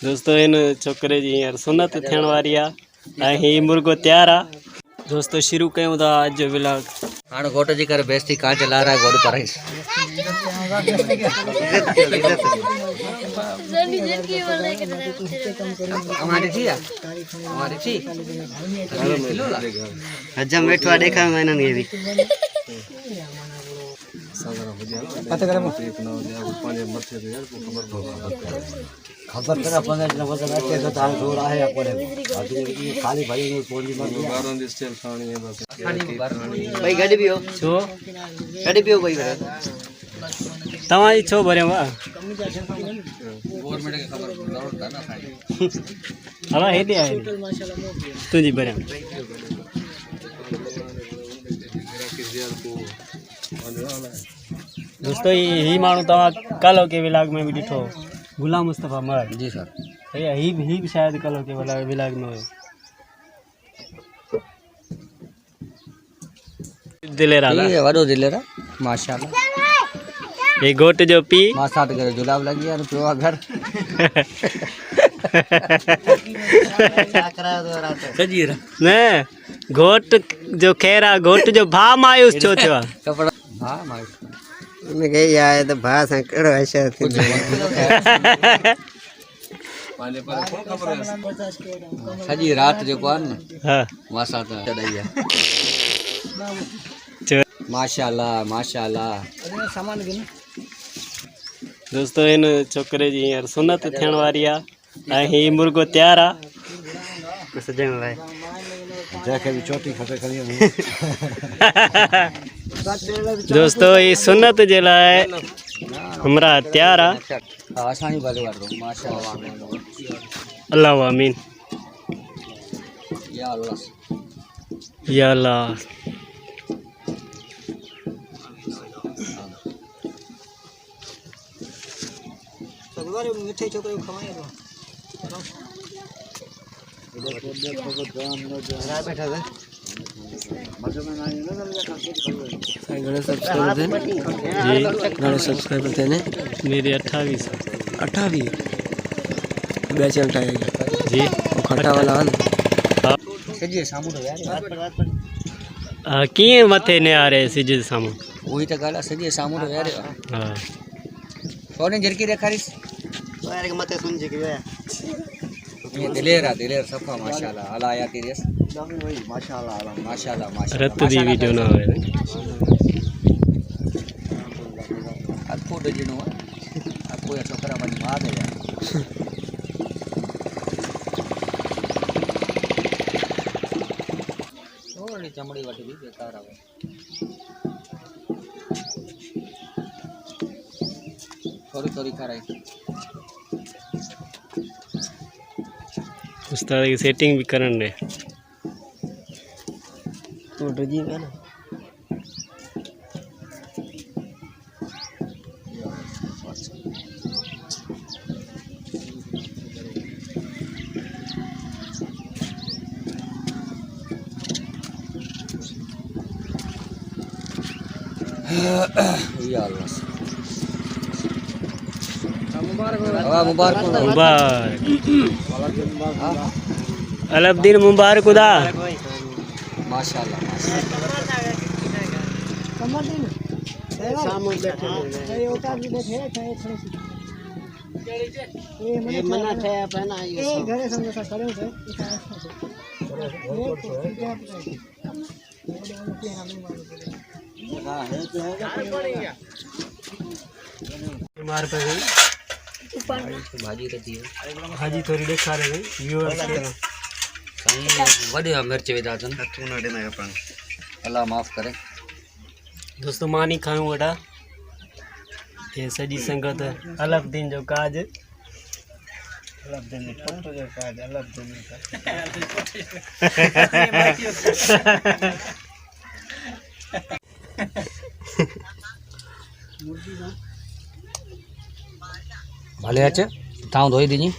दोस्तों इन छोकरे जी यार सुनत थियण वारी आ ही मुर्गो तैयार आ दोस्तों शुरू कयूं था आज जो व्लॉग हाणे घोट जी करे बेइज्जती कां चला रहा है घोड़ पर हमारी थी हमारी थी हजम बैठवा देखा मैंने ये भी पता करे खबर करा 15 दिन वजन अच्छे से ताल हो रहा है अपने खाली भाई में पोली मत 12 दिन स्टेल खानी है बस भाई गाड़ी भी हो छो गाड़ी भी हो भाई तवाई छो भरे वा गवर्नमेंट के खबर जरूर था ना खाली हवा हेदे आए तुझी भरे दोस्तों ही मानू तवा कलो के व्लॉग में भी दिठो गुलाम मुस्तफा मर जी सर ही भी शायद कलो के व्लॉग में हो दिलेरा ये वडो दिलेरा माशाल्लाह ये गोट जो पी मां साथ करे जुलाब लगी यार पियो घर सजीरा ने गोट जो खेरा गोट जो भा मायूस छो थियो कपड़ा हां मायूस मैं गई आए तो भा संकड़ो ऐसा थी पाले पर कौन खबर है सजी रात जो कोन हां मां साथ चढ़ाई माशाल्लाह माशाल्लाह अरे सामान गिन दोस्तों इन छोकरे जी यार सुनत थियण वारी आ ही मुर्गो तैयार आ सजन लाए जाके भी चोटी खटे करियो दोस्तों ये सुन्नत जे लाए हमरा तैयार आ आसानी वाले कर दो माशाल्लाह अल्लाह आमीन या अल्लाह या अल्लाह सगवारे मीठे छोकरे खवाए बैठा है सब्सक्राइबर थे ने मेरे 28 बैच उठाएगा जी खट्टा वाला सजी सामू तो यार किए मथे ने आ रहे सिज सामू वही तो गाला सजी सामू तो यार हां सोने झरकी देखारीस यार के मते सुन जी के ये दिलेर सफा माशाल्लाह अला या तेरेस माशाल्लाह माशाल्लाह माशाल्लाह रत दी वीडियो ना होवे आपको डजनो आपको या छोकरा बनी बात है यार थोड़ी चमड़ी वाटी भी बेकार आवे थोड़ी खा रही उस्ताद की सेटिंग भी करन दे तो डजी है ना या अल्लाह मुबारक अलबदीन मुबारक खुदा माशाल्लाह ये मना थे पहना ये घरे समझा करो थे मार पे गई भाजी रहती है भाजी थोड़ी देखा रहे हैं व्यूअर्स वडे मिर्च विदातन अल्लाह माफ करे दोस्तों मानी खाऊं वड़ा ये सजी संगत अलबदीन जो काज अलबदीन फोटो जो काज अलबदीन भले अच्छे ताऊ धोई दीजिए